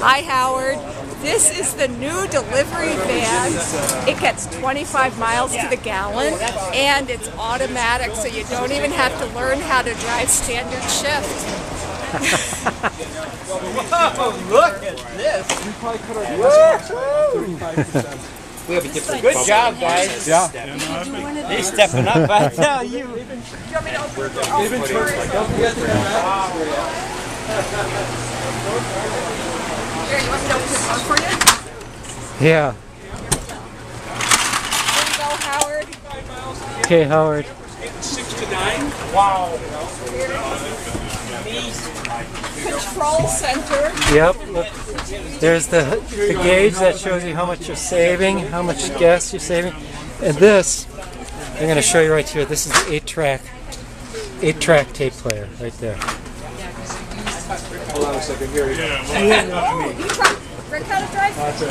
Hi, Howard. This is the new delivery van. It gets 25 miles to the gallon, and it's automatic, so you don't even have to learn how to drive standard shift. Whoa, look at this! We probably cut our gas 35%. We have a different. Good job, guys. Yeah. He's stepping up, I tell you. Do you want me to open the door? Don't forget to come back. Here, you want me to open the door for you? Yeah. There you go, Howard. Okay, Howard. 6 to 9. Wow. Control center. Yep. Look, there's the gauge that shows you how much you're saving, how much gas you're saving. And this, I'm going to show you right here. This is the 8-track tape player right there. Hold on a second here.